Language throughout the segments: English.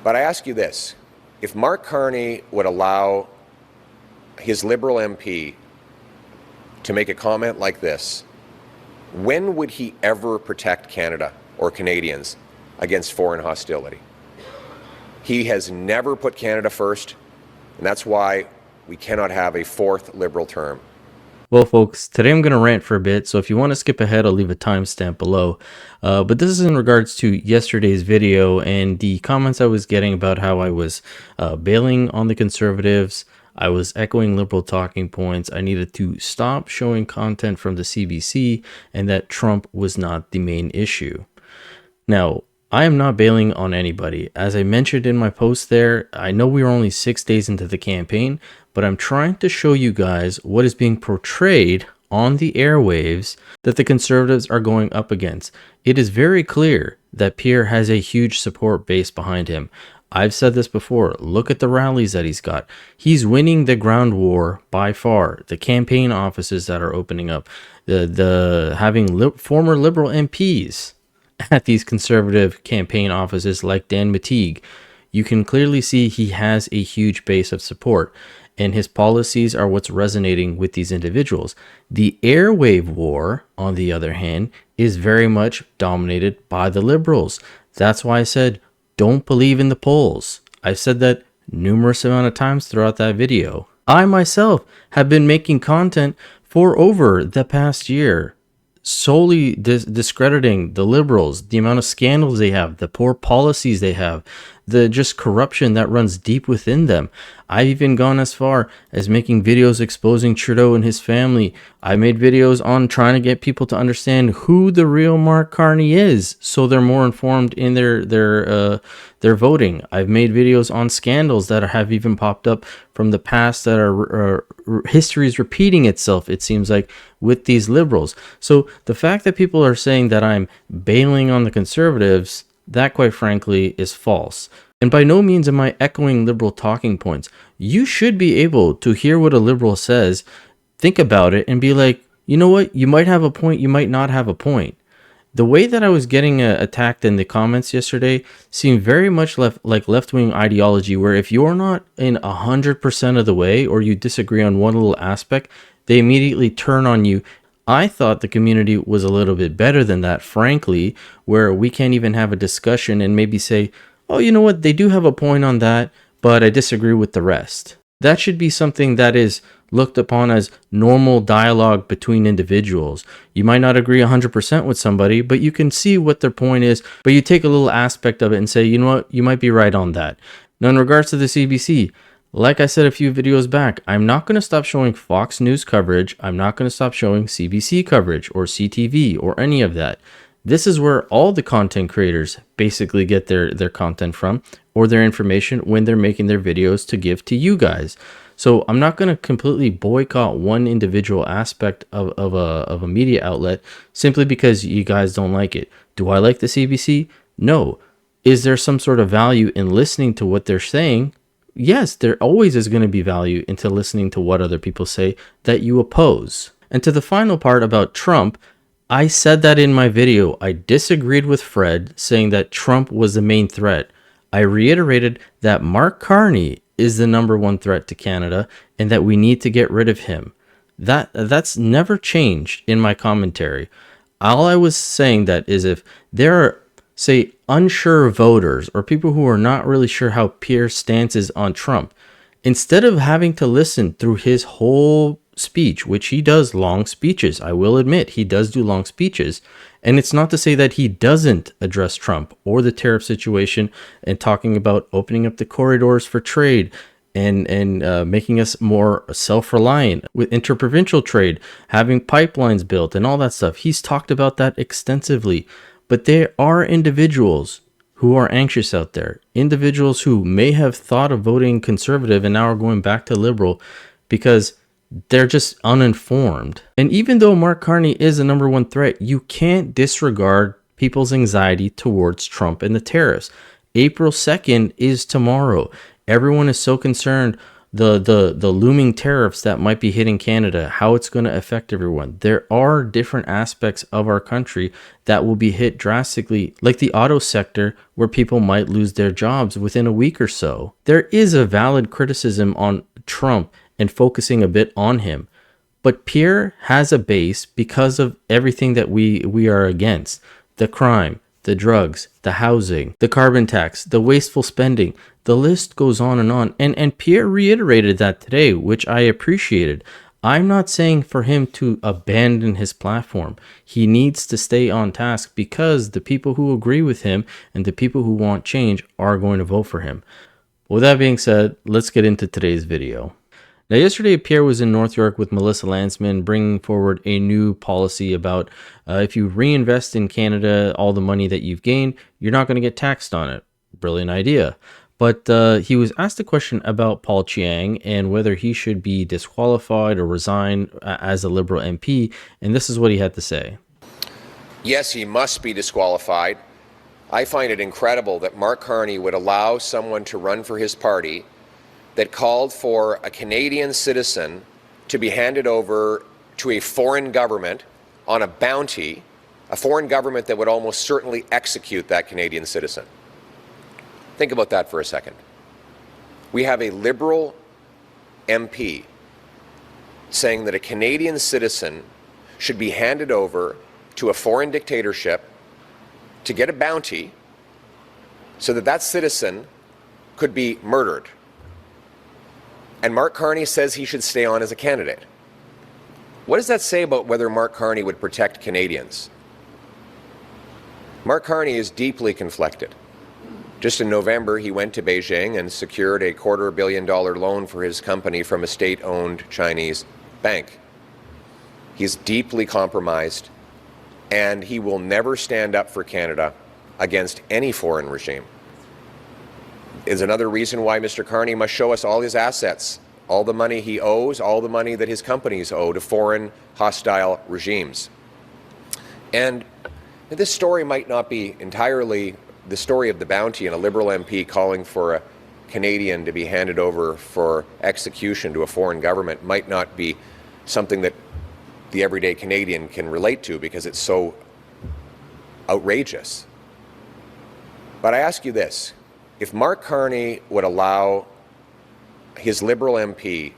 But I ask you this, if Mark Carney would allow his Liberal MP to make a comment like this, when would he ever protect Canada or Canadians against foreign hostility? He has never put Canada first, and that's why we cannot have a fourth Liberal term. Well, folks, today I'm going to rant for a bit, so if you want to skip ahead, I'll leave a timestamp below. But this is in regards to yesterday's video and the comments I was getting about how I was bailing on the Conservatives. I was echoing Liberal talking points. I needed to stop showing content from the CBC and that Trump was not the main issue. Now, I am not bailing on anybody. As I mentioned in my post there, I know we are only 6 days into the campaign, but I'm trying to show you guys what is being portrayed on the airwaves that the Conservatives are going up against. It is very clear that Pierre has a huge support base behind him. I've said this before. Look at the rallies that he's got. He's winning the ground war by far. The campaign offices that are opening up, having former Liberal MPs at these Conservative campaign offices like Dan Mateague, you can clearly see he has a huge base of support, and his policies are what's resonating with these individuals. The airwave war, on the other hand, is very much dominated by the Liberals. That's why I said, don't believe in the polls. I've said that numerous amount of times throughout that video. I myself have been making content for over the past year, solely discrediting the Liberals, the amount of scandals they have, the poor policies they have, the just corruption that runs deep within them. I've even gone as far as making videos exposing Trudeau and his family. I made videos on trying to get people to understand who the real Mark Carney is, so they're more informed in their voting. I've made videos on scandals that have even popped up from the past that are history is repeating itself, it seems like, with these Liberals. So the fact that people are saying that I'm bailing on the Conservatives, that quite frankly is false. And by no means am I echoing Liberal talking points. You should be able to hear what a Liberal says, think about it, and be like, you know what, you might have a point, you might not have a point. The way that I was getting attacked in the comments yesterday seemed very much like left-wing ideology, where if you're not in 100% of the way, or you disagree on one little aspect, they immediately turn on you. I thought the community was a little bit better than that, frankly, where we can't even have a discussion and maybe say, oh, you know what, they do have a point on that, but I disagree with the rest. That should be something that is looked upon as normal dialogue between individuals. You might not agree 100% with somebody, but you can see what their point is, but you take a little aspect of it and say, you know what, you might be right on that. Now, in regards to the CBC, like I said a few videos back, I'm not going to stop showing Fox News coverage. I'm not going to stop showing CBC coverage or CTV or any of that. This is where all the content creators basically get their content from, or their information when they're making their videos to give to you guys. So I'm not going to completely boycott one individual aspect of a media outlet simply because you guys don't like it. Do I like the CBC? No. Is there some sort of value in listening to what they're saying? Yes, there always is going to be value into listening to what other people say that you oppose. And to the final part about Trump, I said that in my video. I disagreed with Fred saying that Trump was the main threat. I reiterated that Mark Carney is the #1 threat to Canada and that we need to get rid of him. That's never changed in my commentary. All I was saying that is if there are, say, unsure voters or people who are not really sure how Pierre's stance is on Trump, instead of having to listen through his whole speech, which he does long speeches, I will admit he does do long speeches, and it's not to say that he doesn't address Trump or the tariff situation and talking about opening up the corridors for trade and making us more self-reliant with interprovincial trade, having pipelines built and all that stuff. He's talked about that extensively. But there are individuals who are anxious out there, individuals who may have thought of voting Conservative and now are going back to Liberal because they're just uninformed. And even though Mark Carney is the #1 threat, you can't disregard people's anxiety towards Trump and the tariffs. April 2nd is tomorrow. Everyone is so concerned the looming tariffs that might be hitting Canada, how it's going to affect everyone. There are different aspects of our country that will be hit drastically, like the auto sector, where people might lose their jobs within a week or so. There is a valid criticism on Trump and focusing a bit on him. But Pierre has a base because of everything that we are against. The crime, the drugs, the housing, the carbon tax, the wasteful spending. The list goes on and on. And Pierre reiterated that today, which I appreciated. I'm not saying for him to abandon his platform. He needs to stay on task because the people who agree with him and the people who want change are going to vote for him. With that being said, let's get into today's video. Now, yesterday, Pierre was in North York with Melissa Landsman, bringing forward a new policy about if you reinvest in Canada all the money that you've gained, you're not going to get taxed on it. Brilliant idea. But he was asked a question about Paul Chiang and whether he should be disqualified or resign as a Liberal MP, and this is what he had to say. Yes, he must be disqualified. I find it incredible that Mark Carney would allow someone to run for his party that called for a Canadian citizen to be handed over to a foreign government on a bounty, a foreign government that would almost certainly execute that Canadian citizen. Think about that for a second. We have a Liberal MP saying that a Canadian citizen should be handed over to a foreign dictatorship to get a bounty so that that citizen could be murdered. And Mark Carney says he should stay on as a candidate. What does that say about whether Mark Carney would protect Canadians? Mark Carney is deeply conflicted. Just in November, he went to Beijing and secured a $250 million loan for his company from a state-owned Chinese bank. He's deeply compromised, and he will never stand up for Canada against any foreign regime. Is another reason why Mr. Carney must show us all his assets, all the money he owes, all the money that his companies owe to foreign hostile regimes. And this story might not be entirely the story of the bounty and a Liberal MP calling for a Canadian to be handed over for execution to a foreign government might not be something that the everyday Canadian can relate to because it's so outrageous. But I ask you this. If Mark Carney would allow his Liberal MP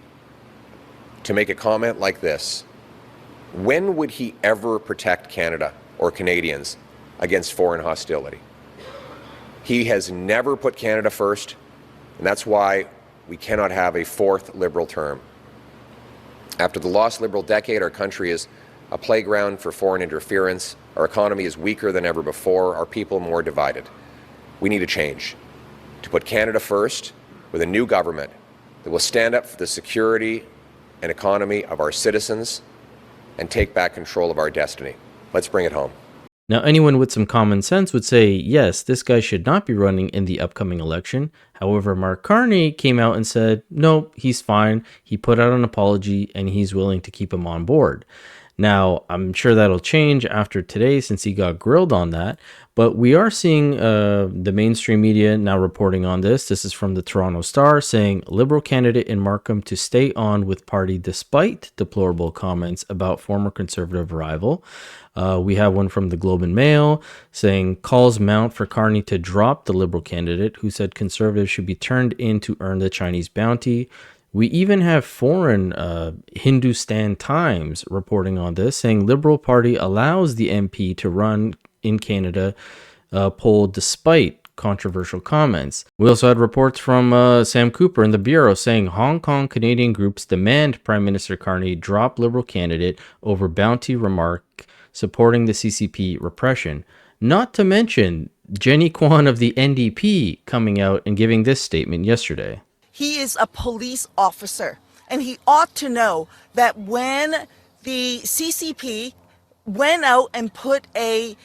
to make a comment like this, when would he ever protect Canada or Canadians against foreign hostility? He has never put Canada first, and that's why we cannot have a fourth Liberal term. After the lost Liberal decade, our country is a playground for foreign interference. Our economy is weaker than ever before, our people more divided. We need a change. To put Canada first with a new government that will stand up for the security and economy of our citizens and take back control of our destiny. Let's bring it home. Now, anyone with some common sense would say, yes, this guy should not be running in the upcoming election. However, Mark Carney came out and said, no, he's fine. He put out an apology and he's willing to keep him on board. Now, I'm sure that'll change after today since he got grilled on that, but we are seeing the mainstream media now reporting on this. This is from the Toronto Star saying Liberal candidate in Markham to stay on with party despite deplorable comments about former Conservative rival. We have one from the Globe and Mail saying calls mount for Carney to drop the Liberal candidate who said Conservatives should be turned in to earn the Chinese bounty. We even have foreign Hindustan Times reporting on this, saying Liberal Party allows the MP to run in Canada poll despite controversial comments. We also had reports from Sam Cooper in the Bureau saying Hong Kong Canadian groups demand Prime Minister Carney drop Liberal candidate over bounty remark supporting the CCP repression. Not to mention Jenny Kwan of the NDP coming out and giving this statement yesterday. He is a police officer, and he ought to know that when the CCP went out and put a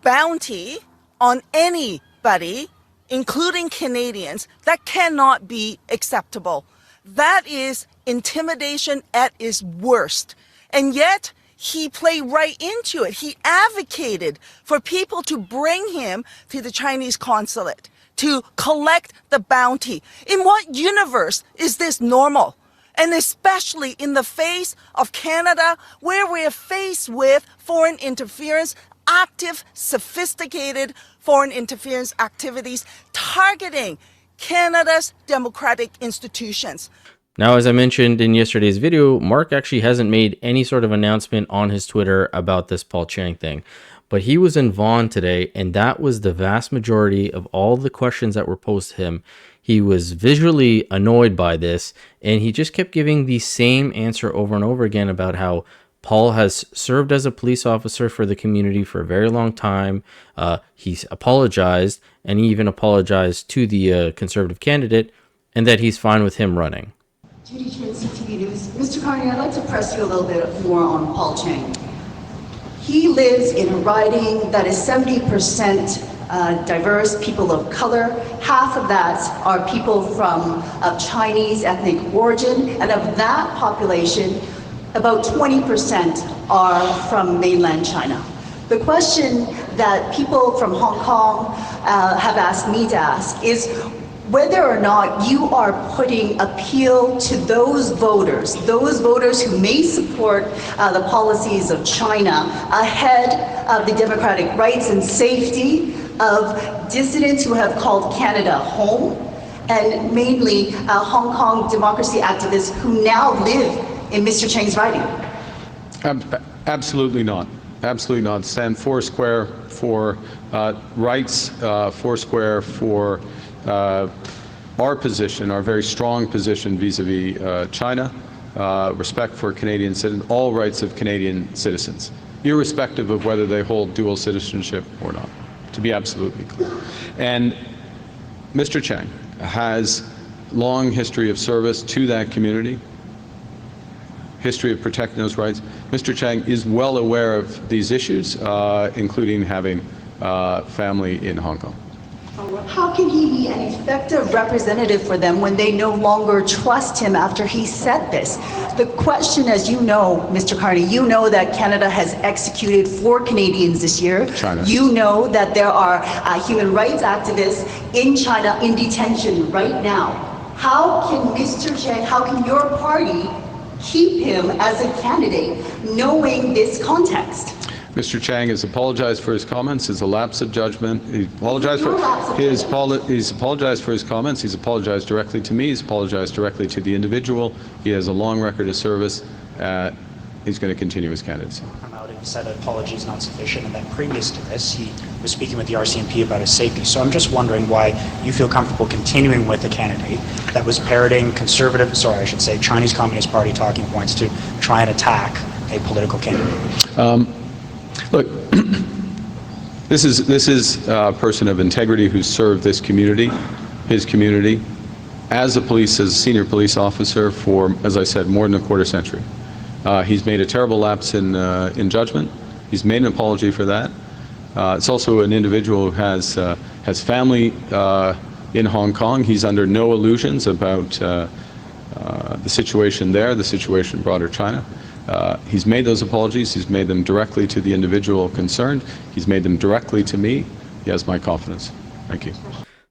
bounty on anybody, including Canadians, that cannot be acceptable. That is intimidation at its worst. And yet, he played right into it. He advocated for people to bring him to the Chinese consulate, to collect the bounty. In what universe is this normal? And especially in the face of Canada, where we are faced with foreign interference, active, sophisticated foreign interference activities targeting Canada's democratic institutions. Now, as I mentioned in yesterday's video, Mark actually hasn't made any sort of announcement on his Twitter about this Paul Chang thing. But he was in Vaughan today, and that was the vast majority of all the questions that were posed to him. He was visually annoyed by this, and he just kept giving the same answer over and over again about how Paul has served as a police officer for the community for a very long time. He's apologized, and he even apologized to the Conservative candidate, and that he's fine with him running. Judy Chin, CTV News. Mr. Carney, I'd like to press you a little bit more on Paul Chang. He lives in a riding that is 70% diverse, people of color. Half of that are people of Chinese ethnic origin, and of that population, about 20% are from mainland China. The question that people from Hong Kong have asked me to ask is whether or not you are putting appeal to those voters who may support the policies of China ahead of the democratic rights and safety of dissidents who have called Canada home, and mainly Hong Kong democracy activists who now live in Mr. Chang's riding. Absolutely not. Absolutely not. Stand foursquare for rights, foursquare for our position, our very strong position vis-a-vis China, respect for Canadian citizens, all rights of Canadian citizens, irrespective of whether they hold dual citizenship or not, to be absolutely clear. And Mr. Chang has long history of service to that community, history of protecting those rights. Mr. Chang is well aware of these issues, including having family in Hong Kong. How can he be an effective representative for them when they no longer trust him after he said this? The question, as you know, Mr. Carney, you know that Canada has executed 4 Canadians this year. China. You know that there are human rights activists in China in detention right now. How can Mr. Chang, how can your party keep him as a candidate knowing this context? Mr. Chang has apologized for his comments. It's a lapse of judgment. He apologized he's apologized for his comments. He's apologized directly to me. He's apologized directly to the individual. He has a long record of service. He's going to continue his candidacy. Come out and said apology is not sufficient, and then previous to this, he was speaking with the RCMP about his safety. So I'm just wondering why you feel comfortable continuing with a candidate that was parroting Chinese Communist Party talking points to try and attack a political candidate. Look, this is a person of integrity who's served this community, his community, as a senior police officer for, as I said, more than a quarter century. He's made a terrible lapse in judgment. He's made an apology for that. It's also an individual who has family in Hong Kong. He's under no illusions about the situation there, the situation in broader China. He's made those apologies. He's made them directly to the individual concerned. He's made them directly to me. He has my confidence. Thank you.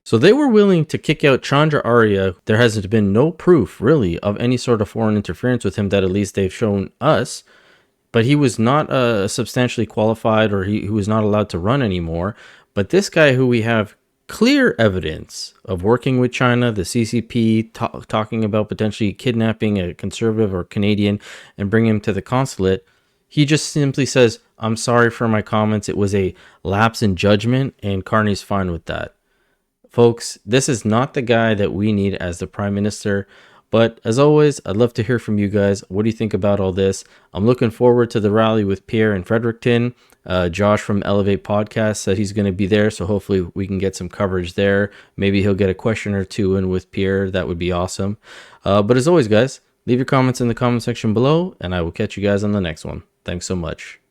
So they were willing to kick out Chandra Arya. There hasn't been no proof, really, of any sort of foreign interference with him that at least they've shown us. But he was not substantially qualified, or he was not allowed to run anymore. But this guy who we have clear evidence of working with China, the CCP, talking about potentially kidnapping a conservative or Canadian and bringing him to the consulate, he just simply says, "I'm sorry for my comments. It was a lapse in judgment," and Carney's fine with that. Folks, this is not the guy that we need as the Prime Minister. But as always, I'd love to hear from you guys. What do you think about all this? I'm looking forward to the rally with Pierre in Fredericton. Josh from Elevate Podcast said he's going to be there, so hopefully we can get some coverage there. Maybe he'll get a question or two in with Pierre. That would be awesome. But as always, guys, leave your comments in the comment section below, and I will catch you guys on the next one. Thanks so much.